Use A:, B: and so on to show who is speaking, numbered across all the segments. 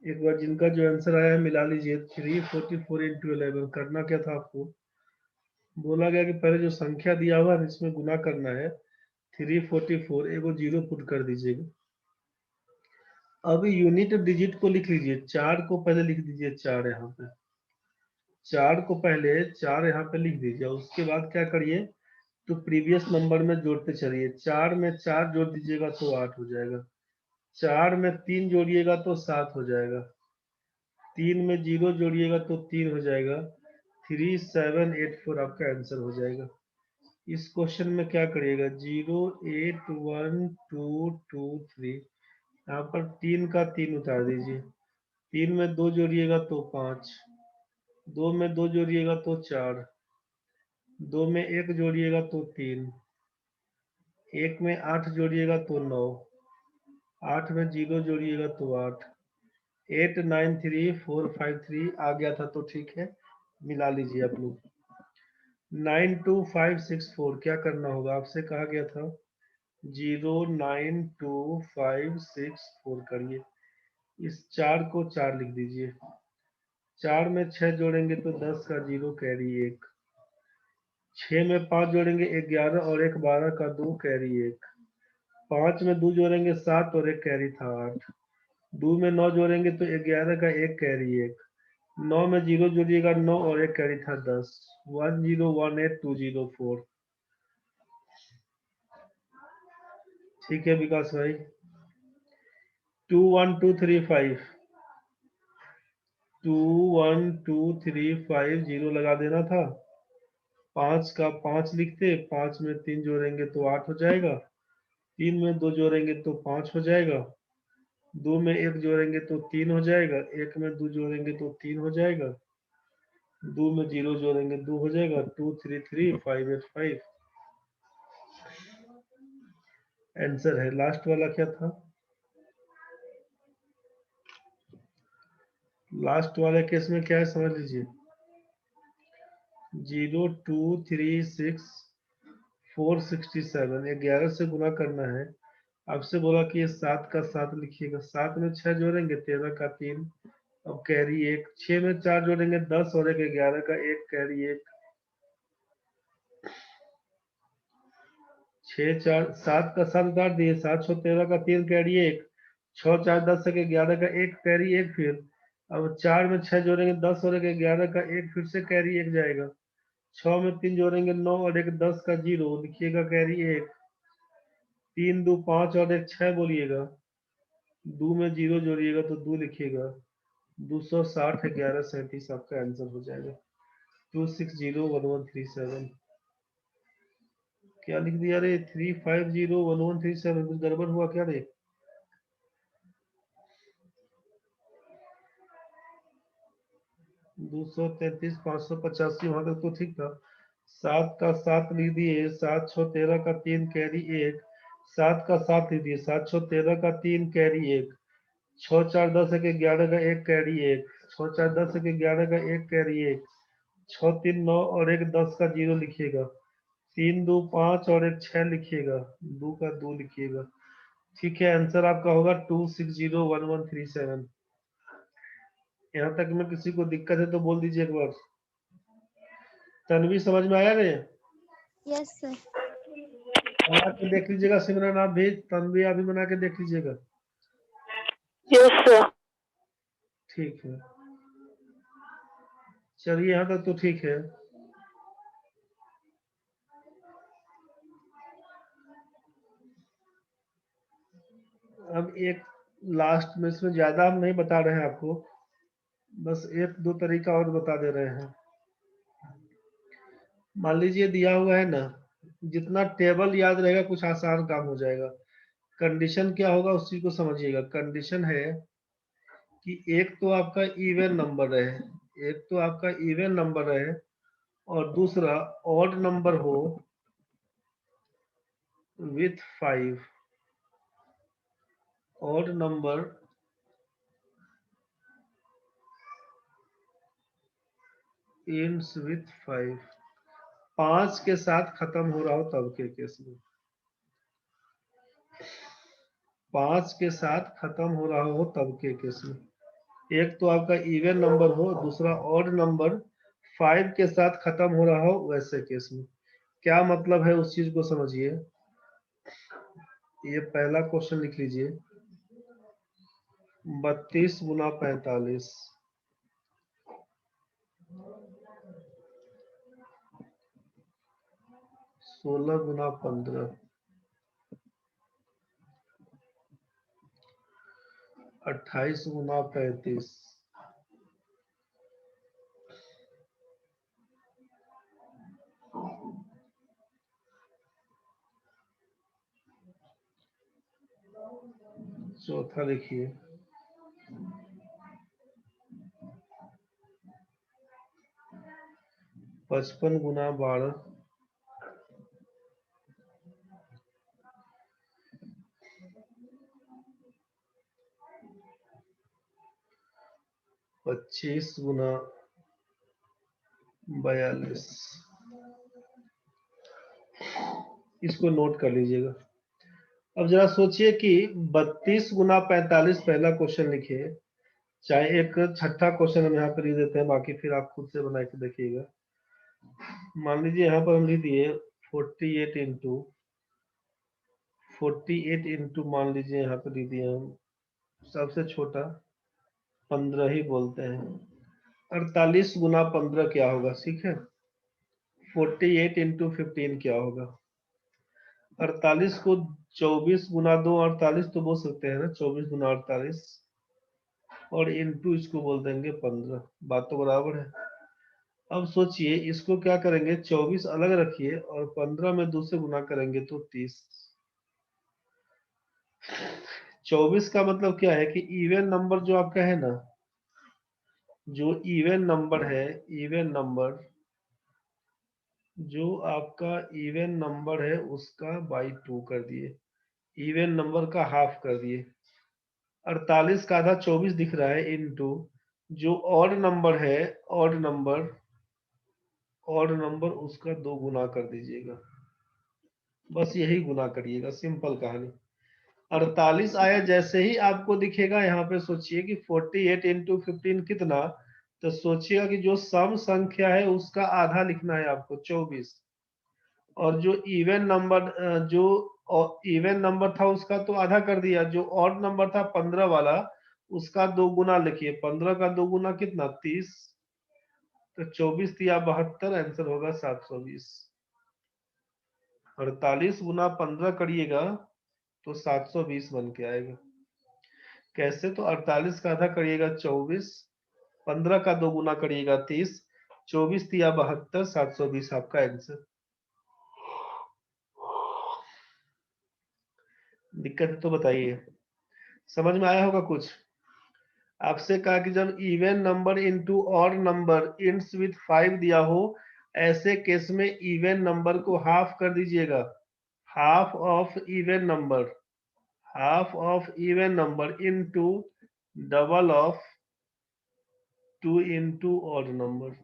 A: एक बार जिनका जो आंसर आया है मिला लीजिए। 344 इंटू 11 करना क्या था आपको? बोला गया कि पहले जो संख्या दिया हुआ है इसमें गुना करना है। 344 एगो जीरो पुट कर दीजिएगा। अब यूनिट डिजिट को लिख लीजिए। 4 को पहले लिख दीजिए, 4 यहाँ पे। 4 को पहले 4 यहाँ पे लिख दीजिए। उसके बाद क्या करिए, तो प्रीवियस नंबर में जोड़ते चलिए। 4 में 4 जोड़ दीजिएगा तो 8 हो जाएगा। 4 में 3 जोड़िएगा तो 7 हो जाएगा। 3 में 0 जोड़िएगा तो 3 हो जाएगा। 3784 आपका आंसर हो जाएगा। इस क्वेश्चन में क्या करिएगा, 081223, यहाँ पर 3 का 3 उतार दीजिए। 3 में 2 जोड़िएगा तो 5, 2 में 2 जोड़िएगा तो 4, 2 में 1 जोड़िएगा तो 3, 1 में 8 जोड़िएगा तो 9, 8 में 0 जोड़िएगा तो 8। 893453 आ गया था तो ठीक है, मिला लीजिए आप लोग। 92564 क्या करना होगा, आपसे कहा गया था 092564 करिए। इस 4 को 4 लिख दीजिए। 4 में 6 जोड़ेंगे तो 10 का 0 कैरी 1। 6 में 5 जोड़ेंगे 11 और 1 12 का 2 कैरी 1। 5 में 2 जोड़ेंगे 7 और 1 कैरी था 8। 2 में 9 जोड़ेंगे तो 11 का 1 कैरी 1। 9 में 0 जोड़िएगा 9 और 1 कैरी था 10। 1018204। ठीक है विकास भाई। 21235, 21235 जीरो लगा देना था। 5 का 5 लिखते, 5 में 3 जोड़ेंगे तो 8 हो जाएगा। 3 में 2 जोड़ेंगे तो 5 हो जाएगा। 2 में 1 जोड़ेंगे तो 3 हो जाएगा। 1 में 2 जोड़ेंगे तो 3 हो जाएगा। 2 में 0 जोड़ेंगे 2 हो जाएगा। 233585 आंसर है। लास्ट वाला क्या था? लास्ट वाले केस में क्या है समझ लीजिए। 0236467, 11 से गुना करना है। आपसे बोला कि ये 7 का 7 लिखिएगा। 7 में 6 जोड़ेंगे 13 का 3, अब कैरी 1। 6 में 4 जोड़ेंगे 10 और 1 11 का 1 कैरी 1। 6 4 7 का 7 उतार दिए। 7 6 13 का 3 कैरी 1। 6 4 10 1 11 का 1 कैरी 1 फिर। अब 4 में 6 जोड़ेंगे 10 और 1 11 का 1 फिर से कैरी 1 जाएगा। 6 में 3 जोड़ेंगे 9 और 1 10 का 0 लिखिएगा कैरी 1। 3 2 5 और 1 6 बोलिएगा। 2 में 0 जोड़िएगा तो 2 लिखिएगा। 260 1137 आपका आंसर हो जाएगा। 2601137। क्या लिख दिया रे? 3501137। कुछ गड़बड़ हुआ क्या रे? 233 585 वहां तक तो ठीक था। 7 का 7 लिख दिए। 7 6 13 का 3 कैरी 1। 7 का 7 लिख दिए। 7 6 13 का 3 कैरी 1। 6 4 10 1 11 का 1 कैरी 1। 6 4 10 1 11 का 1 कैरी 1। 6 3 9 और 1 10 का 0 लिखिएगा। 3 2 5 और 1 6 लिखिएगा। 2 का 2 लिखिएगा। ठीक है, आंसर आपका होगा 2601137। यहाँ तक में किसी को दिक्कत है तो बोल दीजिए एक बार। तन्वी समझ में आया रे?
B: Yes sir.
A: बना के देख लीजिएगा। सिमरन आप भी, तन्वी आप भी बना के देख लीजिएगा।
C: Yes sir.
A: ठीक है, चलिए यहाँ तक तो ठीक है। अब एक लास्ट में, इसमें ज्यादा हम नहीं बता रहे हैं आपको, बस एक दो तरीका और बता दे रहे हैं। मान लीजिए दिया हुआ है ना, जितना टेबल याद रहेगा कुछ आसान काम हो जाएगा। कंडीशन क्या होगा उस चीज को समझिएगा। कंडीशन है कि एक तो आपका इवन नंबर रहे, एक तो आपका इवन नंबर रहे, और दूसरा ऑड नंबर हो with 5। Odd number ends with 5। 5 के साथ खत्म हो रहा हो तब के केस में। 5 के साथ खत्म हो रहा हो तब के केस में। एक तो आपका इवन नंबर हो, दूसरा ऑड नंबर 5 के साथ खत्म हो रहा हो, वैसे केस में क्या मतलब है उस चीज को समझिए। ये पहला क्वेश्चन लिख लीजिए, 32 गुना 45, 16 गुना 15, 28 गुना 35, 4था लिखिए, 55 गुना 12, 25 गुना 42। इसको नोट कर लीजिएगा। अब जरा सोचिए कि 32 गुना 45 पहला क्वेश्चन लिखे, चाहे एक छठा क्वेश्चन हम यहाँ पर लिख देते हैं, बाकी फिर आप खुद से बना के देखिएगा। मान लीजिए यहाँ पर हम लिख दिए 48 इंटू मान लीजिए यहाँ पर लिख दिए हम सबसे छोटा 15 ही बोलते हैं। 48 गुना 15 क्या होगा, ठीक है। 48 इंटू 15 क्या होगा, 48 को 24 गुना 2 48 तो बोल सकते हैं ना, 24 गुना 48 और इंटू इसको बोल देंगे 15, बात तो बराबर है। अब सोचिए इसको क्या करेंगे, 24 अलग रखिए और 15 में 2 से गुना करेंगे तो 30। 24 का मतलब क्या है कि इवन नंबर जो आपका है ना, जो इवन नंबर है, इवन नंबर जो आपका इवन नंबर है उसका बाई 2 कर दिए, इवन नंबर का हाफ कर दिए। 48 का आधा 24 दिख रहा है, इनटू जो ऑड नंबर है, ऑड नंबर उसका 2 गुना कर दीजिएगा। बस यही गुना करिएगा, सिंपल कहानी। 48 आया जैसे ही आपको दिखेगा यहाँ पे, सोचिए कि 48 इंटू 15 कितना, तो सोचिएगा कि जो सम संख्या है उसका आधा लिखना है आपको 24, और जो इवन नंबर जो इवन नंबर था उसका तो आधा कर दिया, जो ऑड नंबर था 15 वाला उसका 2 गुना लिखिए, 15 का 2 गुना कितना 30, तो 24 दिया 72, आंसर होगा 720। 48 गुना 15 करिएगा तो 720 बन के आएगा। कैसे, तो 48 का आधा करिएगा 24, 15 का 2 गुना करिएगा 30, 24 दिया 72, 720 आपका आंसर। दिक्कत है तो बताइए, समझ में आया होगा कुछ। आपसे कहा कि जब even number into odd number ends with 5 दिया हो, ऐसे केस में इवन नंबर को हाफ कर दीजिएगा, half of even number, half of even number into double of 2 into odd number,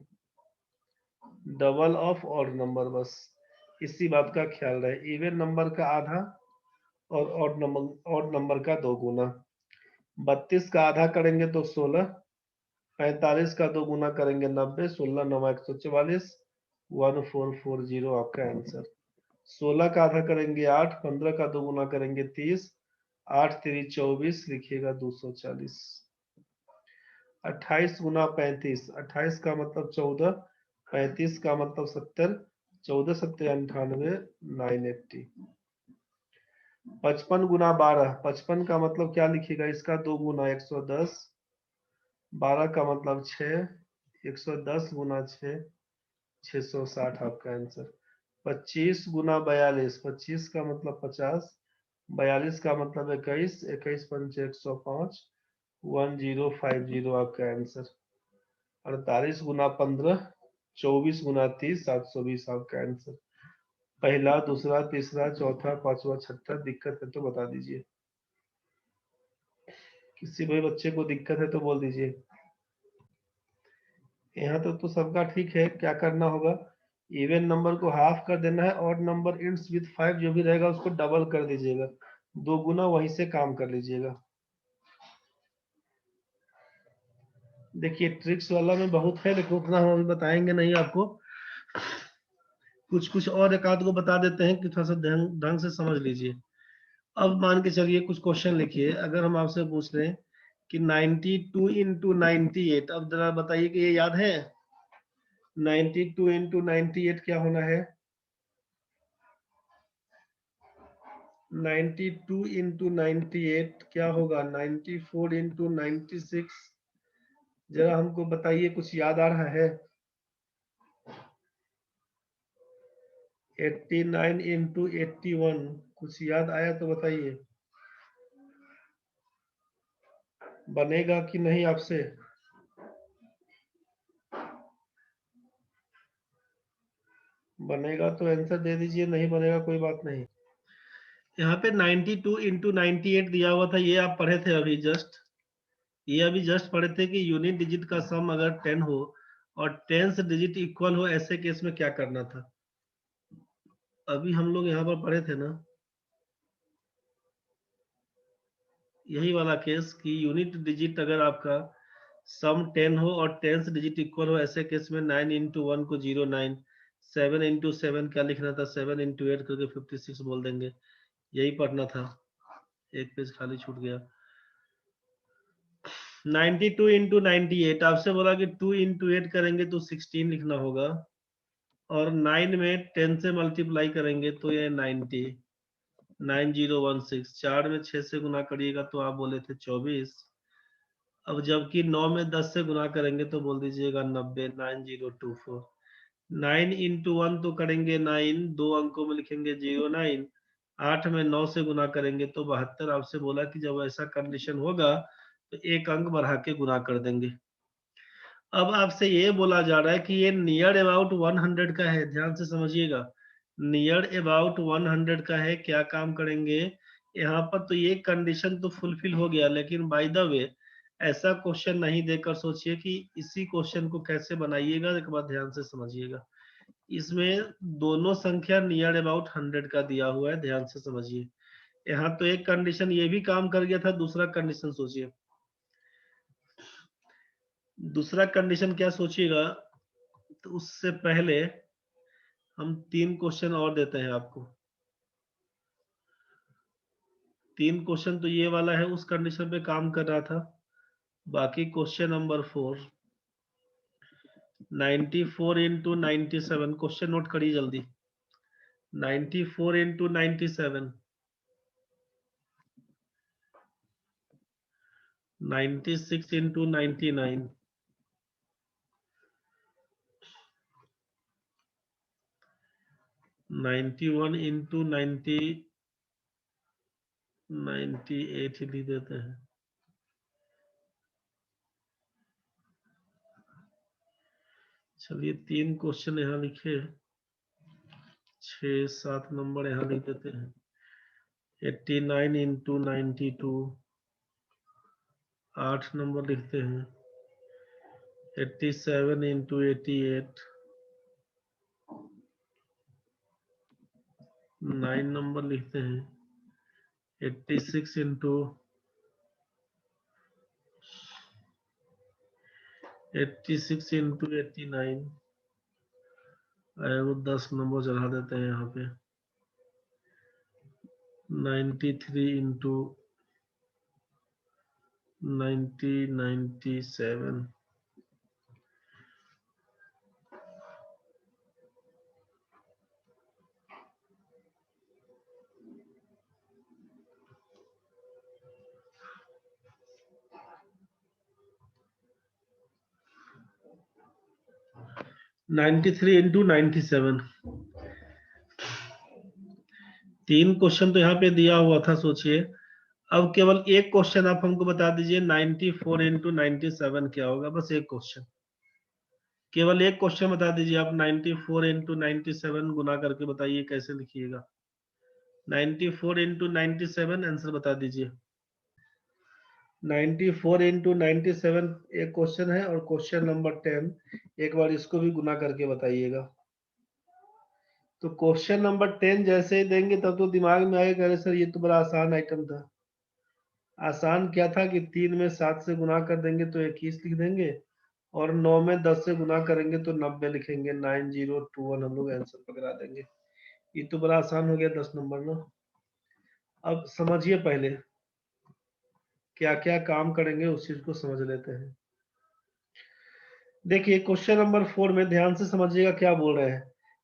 A: double of odd number. बस इसी बात का ख्याल रहे, इवन नंबर का आधा और ऑड नंबर का 2 गुना। 32 का आधा करेंगे तो 16, 45 का 2 गुना करेंगे 90, 16 9 144, 1440 आपका आंसर। 16 का आधा करेंगे 8, 15 का 2 गुना करेंगे 30, 8 3 24 लिखिएगा 240। 28 गुना 35, 28 का मतलब 14, 35 का मतलब 70, 14 सत्तर 98, 980। 55 गुना 12, 55 का मतलब क्या लिखिएगा, इसका 2 गुना 110, 12 का मतलब 6, 110 गुना 6, 660 आपका आंसर। 25 गुना 42, 25 का मतलब 50, 42 का मतलब 21, 21 पंच 105, 1050 आपका आंसर। 48 गुना 15, 24 गुना 30, 720 आपका आंसर। पहला, दूसरा, तीसरा, चौथा, पांचवा, छठा, दिक्कत है तो बता दीजिए। किसी भी बच्चे को दिक्कत है तो बोल दीजिए। यहाँ तो सबका ठीक है। क्या करना होगा, इवन नंबर को हाफ कर देना है, ऑड नंबर इंड्स विथ 5 जो भी रहेगा उसको डबल कर दीजिएगा, 2 गुना वहीं से काम कर लीजिएगा। देखिए ट्रिक्स वाला में बहुत है, लेकिन उतना हम अभी बताएंगे नहीं आपको। कुछ कुछ और एक आध को बता देते हैं कि थोड़ा सा ढंग से समझ लीजिए। अब मान के चलिए कुछ क्वेश्चन लिखिए, अगर हम आपसे पूछ रहे हैं कि 92 इंटू 98, अब जरा बताइए कि ये याद है 92 इंटू 98 क्या होना है? 92 इंटू 98 क्या होगा? 94 इंटू 96, जरा हमको बताइए, कुछ याद आ रहा है? 89 इंटू 81, कुछ याद आया तो बताइए, बनेगा कि नहीं आपसे? बनेगा तो आंसर दे दीजिए, नहीं बनेगा कोई बात नहीं। यहाँ पे 92 इंटू 98 दिया हुआ था, ये आप पढ़े थे अभी जस्ट, ये अभी जस्ट पढ़े थे कि यूनिट डिजिट का सम अगर 10 हो और 10th डिजिट इक्वल हो, ऐसे केस में क्या करना था। अभी हम लोग यहाँ पर पढ़े थे ना यही वाला केस कि यूनिट डिजिट अगर आपका सम 10 हो और 10th डिजिट इक्वल हो, ऐसे केस में 9 इंटू 1 को 09, 7 इंटू 7 क्या लिखना था, 7 इंटू 8 करके 56 बोल देंगे। यही पढ़ना था, एक पेज खाली छूट गया। 92 इंटू 98, आपसे बोला कि 2 इंटू 8 करेंगे तो 16 लिखना होगा, और 9 में 10 से मल्टीप्लाई करेंगे तो ये 90, 9016, 4 में 6 से गुना करिएगा तो आप बोले थे 24। अब जबकि 9 में 10 से गुना करेंगे तो बोल दीजिएगा 90, 9024। 9 इंटू 1 तो करेंगे 9, दो अंकों में लिखेंगे 09। 8 में 9 से गुना करेंगे तो 72। आपसे बोला कि जब ऐसा कंडीशन होगा तो एक अंक बढ़ा के गुना कर देंगे। अब आपसे ये बोला जा रहा है कि ये नियर अबाउट 100 का है, ध्यान से समझिएगा, नियर अबाउट 100 का है। क्या काम करेंगे यहाँ पर, तो ये कंडीशन तो फुलफिल हो गया, लेकिन बाय द वे ऐसा क्वेश्चन नहीं देकर सोचिए कि इसी क्वेश्चन को कैसे बनाइएगा, एक बार ध्यान से समझिएगा। इसमें दोनों संख्या नियर अबाउट 100 का दिया हुआ है, ध्यान से समझिए। यहाँ तो एक कंडीशन ये भी काम कर गया था, दूसरा कंडीशन सोचिए, दूसरा कंडीशन क्या सोचिएगा। तो उससे पहले हम 3 क्वेश्चन और देते हैं आपको। 3 क्वेश्चन तो ये वाला है, उस कंडीशन पे काम कर रहा था। बाकी question number 4, 94 into 97, question note करिए जल्दी। 94 इंटू 97, 96 इंटू 99, 91 इंटू 98 ही लिख देते हैं। चलिए 3 क्वेश्चन यहाँ लिखे, 6-7 नंबर यहाँ लिख देते हैं। 89 इंटू 92, 8 नंबर लिखते हैं। 87 इंटू 88, 9 नंबर लिखते हैं। 86 इंटू 89, वो 10 नंबर चढ़ा देते हैं यहाँ पे। 93 इंटू 97, 93 इंटू 97। 3 क्वेश्चन तो यहाँ पे दिया हुआ था, सोचिए। अब केवल एक क्वेश्चन आप हमको बता दीजिए, 94 इंटू 97 क्या होगा, बस एक क्वेश्चन, केवल एक क्वेश्चन बता दीजिए आप। 94 इंटू 97 गुना करके बताइए कैसे लिखिएगा। 94 इंटू 97 आंसर बता दीजिए। 94 इंटू 97 एक क्वेश्चन है, और क्वेश्चन नंबर 10 एक बार इसको भी गुना करके बताइएगा। तो क्वेश्चन नंबर 10 जैसे ही देंगे तब तो दिमाग में आएगा, अरे सर ये तो बड़ा आसान आइटम था। आसान क्या था कि 3 में 7 से गुना कर देंगे तो 21 लिख देंगे, और 9 में 10 से गुना करेंगे तो 90 लिखेंगे, 9021 हम लोग आंसर पकड़ा देंगे। ये तो बड़ा आसान हो गया 10 नंबर ना। अब समझिए पहले क्या क्या काम करेंगे उस चीज को समझ लेते हैं। देखिए क्वेश्चन नंबर 4 में ध्यान से समझिएगा क्या बोल रहे हैं।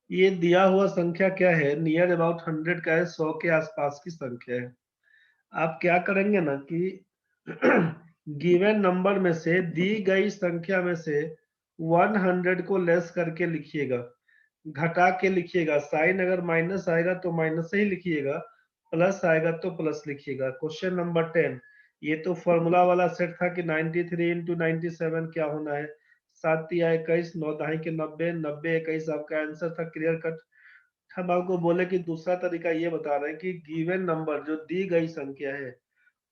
A: ये दिया हुआ संख्या क्या है, नियर अबाउट 100 का है, 100 के आसपास की संख्या है। आप क्या करेंगे ना कि गिवन नंबर में से, दी गई संख्या में से 100 को लेस करके लिखिएगा, घटा के लिखिएगा। साइन अगर माइनस आएगा तो माइनस से ही लिखिएगा, प्लस आएगा तो प्लस लिखिएगा। क्वेश्चन नंबर 10, ये तो फॉर्मूला वाला सेट था कि 93 इंटू 97 क्या होना है, 7 या 21, 9 दहाई के 90, 90 21 आपका आंसर था, क्लियर कट। हम आपको बोले कि दूसरा तरीका ये बता रहे हैं कि गिवन नंबर जो दी गई संख्या है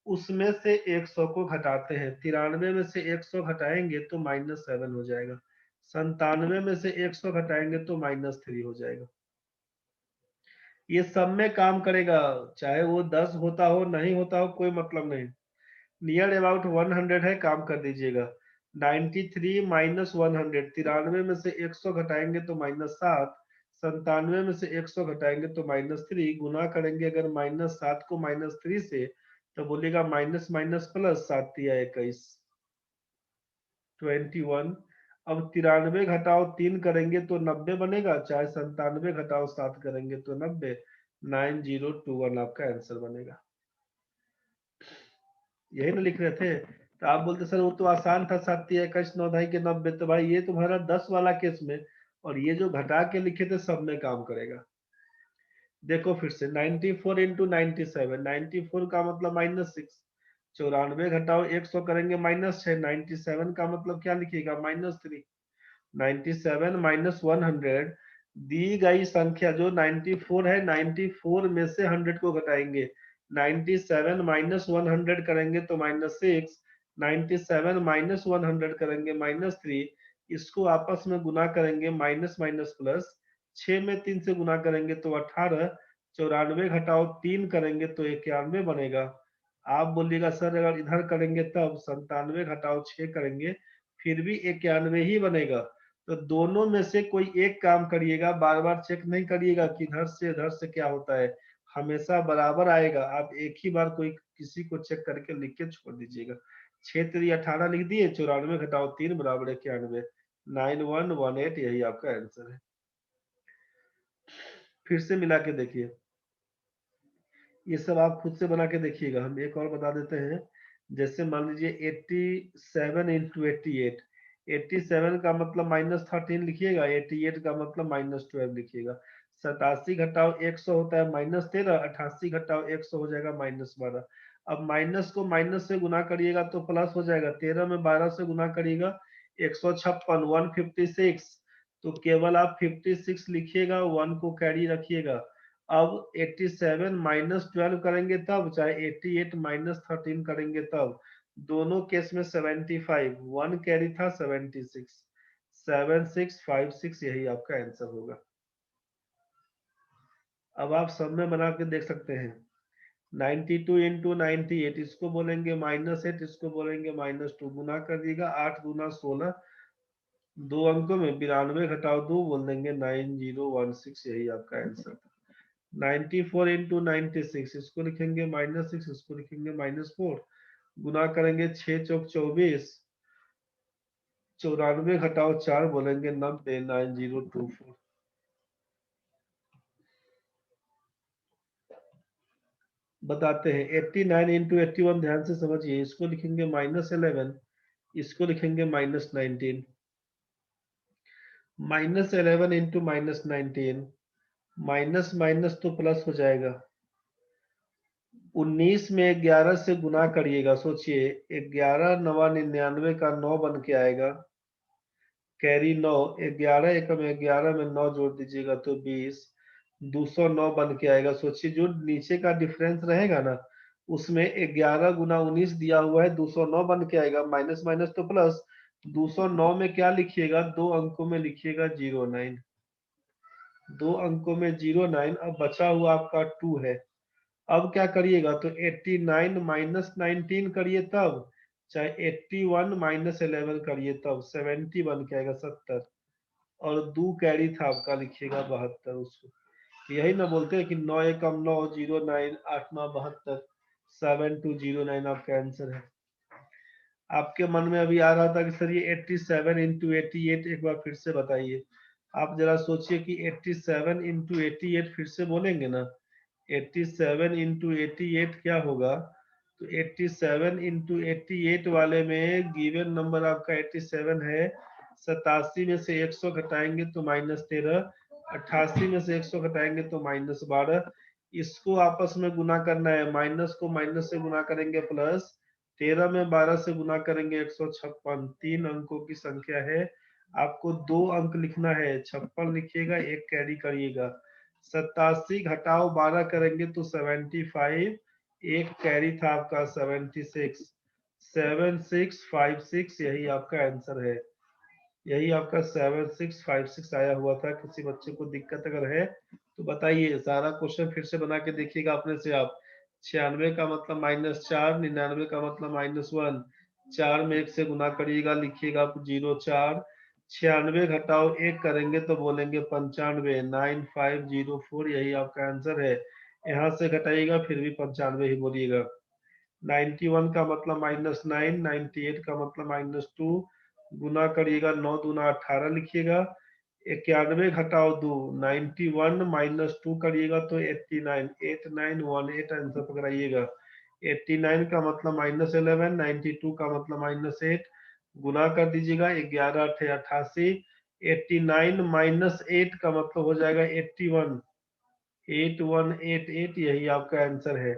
A: उसमें से 100 को घटाते हैं। 93 में से 100 घटाएंगे तो -7 हो जाएगा, 97 में से 100 घटाएंगे तो -3 हो जाएगा। ये सब में काम करेगा, चाहे वो 10 होता हो नहीं होता हो कोई मतलब नहीं। नियर अबाउट 100 है, काम कर दीजिएगा। 93 माइनस 100, 93 में से 100 घटाएंगे तो -7, 97 में से 100 घटाएंगे तो -3, गुना करेंगे अगर -7 को -3 से तो बोलेगा माइनस माइनस प्लस, 7 या 21 21। अब 93 घटाओ 3 करेंगे तो 90 बनेगा, चाहे 97 घटाओ 7 करेंगे तो 90, 9021 आपका आंसर बनेगा। यही ना लिख रहे थे, तो आप बोलते सर वो तो आसान था, 7 या 21 9 दहाई के 90, तो भाई ये तुम्हारा 10 वाला केस में, और ये जो घटा के लिखे थे सब में काम करेगा। देखो फिर से 94 इंटू 97, 94 का मतलब -6, 94 घटाओ 100 करेंगे -6, 97 का मतलब क्या लिखिएगा -3, 97 माइनस 100, दी गई संख्या जो 94 है, 94 में से 100 को घटाएंगे, 97 माइनस 100 करेंगे तो -6, 97 माइनस 100 करेंगे -3, इसको आपस में गुना करेंगे माइनस माइनस प्लस, 6 में 3 से गुना करेंगे तो 18, 94 घटाओ 3 करेंगे तो 91 बनेगा। आप बोलिएगा सर अगर इधर करेंगे तब 97 घटाओ 6 करेंगे फिर भी 91 ही बनेगा। तो दोनों में से कोई एक काम करिएगा, बार बार चेक नहीं करिएगा कि इधर से क्या होता है, हमेशा बराबर आएगा। आप एक ही बार कोई किसी को चेक करके लिख के छोड़ दीजिएगा। 6×3 18 लिख दिए, 94 घटाओ 3 बराबर 91, 9118 यही आपका आंसर है। फिर से मिला के देखिए, ये सब आप खुद से बना के देखिएगा। हम एक और बता देते हैं, जैसे मान लीजिए 87 इंटू 88, 87 का मतलब -13 लिखिएगा, 88 का मतलब -12 लिखिएगा। 87 घटाओ 100 होता है -13, 88 घटाओ 100 हो जाएगा -12। अब माइनस को माइनस से गुना करिएगा तो प्लस हो जाएगा, 13 में 12 से गुना करिएगा 156, 156, तो केवल आप 56 लिखिएगा, 1 को कैरी रखिएगा। अब 87 माइनस 12 करेंगे तब, चाहे 88 माइनस 13 करेंगे तब, दोनों केस में 75, 1 कैरी था 76, 7656 यही आपका आंसर होगा। अब आप सब में बना के देख सकते हैं। 92 इंटू 98, इसको बोलेंगे -8, इसको बोलेंगे -2, गुना कर दिएगा 8 गुना 16, दो अंकों में 92 घटाओ 2 बोल देंगे 9016, यही आपका आंसर था। 94 इंटू 96, इसको लिखेंगे -6, इसको लिखेंगे -4, गुना करेंगे 6 चौक 24, 94 घटाओ 4 बोलेंगे 90, 9024। बताते हैं 89 इंटू 81, ध्यान से समझिए, इसको लिखेंगे -11, इसको लिखेंगे -19, -11 इंटू -19, माइनस माइनस तो प्लस हो जाएगा। 19 में 11 से गुना करिएगा, सोचिए 11 9 99 का 9 बन के आएगा, कैरी 9, 11 एकम 11 में 9 जोड़ दीजिएगा तो 20, 209 बन के आएगा। सोचिए जो नीचे का डिफरेंस रहेगा ना उसमें 11 गुना 19 दिया हुआ है, 209 बन के आएगा, माइनस माइनस तो प्लस, 209 में क्या लिखिएगा, दो अंकों में लिखिएगा 09, दो अंकों में 09। अब बचा हुआ आपका 2 है, अब क्या करिएगा तो 89 माइनस 19 करिए तब, चाहे 81 माइनस 11 करिए तब 70 बन के आएगा 70, और 2 कैरी था आपका, लिखिएगा 72 उसको। यही ना बोलते हैं कि 9 एकम 9, 09, 8 9 72, 7209 आपका आंसर है। आपके मन में अभी आ रहा था कि सर ये 87 इंटू 88 एक बार फिर से बताइए। आप जरा सोचिए कि 87 इंटू 88 फिर से बोलेंगे ना, 87 इंटू 88 क्या होगा, तो 87 इंटू 88 वाले में गिवन नंबर आपका 87 है, 87 में से 100 घटाएंगे तो -13, 88 में से 100 घटाएंगे तो -12, इसको आपस में गुना करना है, माइनस को माइनस से गुना करेंगे प्लस, 13 में 12 से गुना करेंगे 156, 3 अंकों की संख्या है, आपको 2 अंक लिखना है, 56 लिखिएगा, एक कैरी करिएगा, 87 घटाओ 12 करेंगे तो 75, एक कैरी था आपका 76, 7656, यही आपका आंसर है। यही आपका 7656 आया हुआ था। किसी बच्चे को दिक्कत अगर है तो बताइए, सारा क्वेश्चन फिर से बना के देखिएगा अपने से आप। 96 का मतलब -4, 99 का मतलब -1, 4 में 1 से गुना करिएगा, लिखिएगा आप 04, 96 घटाओ 1 करेंगे तो बोलेंगे 95, 9504, यही आपका आंसर है। यहाँ से घटाइएगा फिर भी 95 ही बोलिएगा। 91 का मतलब -9, 98 का मतलब -2, गुना करिएगा 9 दूना 18 लिखिएगा, 91 घटाओ 2, 91 -2 करिएगा तो 89, 8918 आंसर पकड़ाइएगा। 89 का मतलब -11, 92 का मतलब -8, गुना कर दीजिएगा, 11 8 88, 89 -8 का मतलब हो जाएगा 81, 8188, यही आपका आंसर है।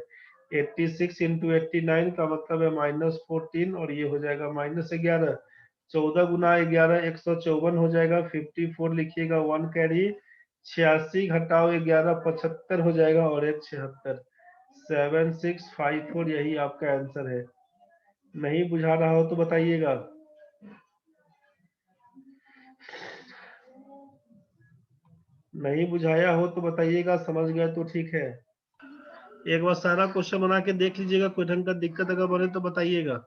A: 86 इंटू 89 का मतलब है -14, और ये हो जाएगा -11, 14 गुना 11 154 हो जाएगा, 54 लिखिएगा, 1 कैरी, 86 घटाओ 11 75 हो जाएगा, और एक 76, 7654, यही आपका आंसर है। नहीं बुझा रहा हो तो बताइएगा। नहीं बुझाया हो तो बताइएगा, समझ गए तो ठीक है। एक बार सारा क्वेश्चन बना के देख लीजिएगा, कोई ढंग का दिक्कत अगर बने तो बताइएगा।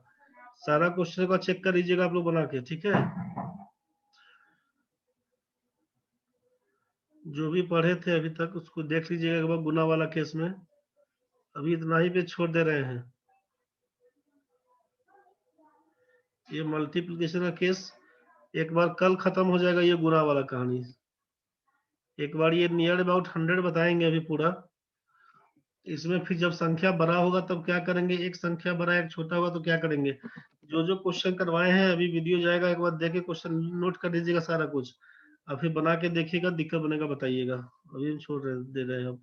A: सारा क्वेश्चन का चेक कर लीजिएगा आप लोग बना के, ठीक है। जो भी पढ़े थे अभी तक उसको देख लीजिएगा एक बार, गुना वाला केस में अभी इतना ही पे छोड़ दे रहे हैं। ये मल्टीप्लिकेशन का केस एक बार कल खत्म हो जाएगा, ये गुना वाला कहानी। एक बार ये नियर अबाउट 100 बताएंगे अभी पूरा। इसमें फिर जब संख्या बड़ा होगा तब क्या करेंगे, एक संख्या बड़ा एक छोटा होगा तो क्या करेंगे। जो जो क्वेश्चन करवाए हैं अभी वीडियो जाएगा, एक बार देखे क्वेश्चन नोट कर लीजिएगा सारा कुछ, और फिर बना के देखिएगा, दिक्कत बनेगा बताइएगा। अभी छोड़ दे रहे हैं अब।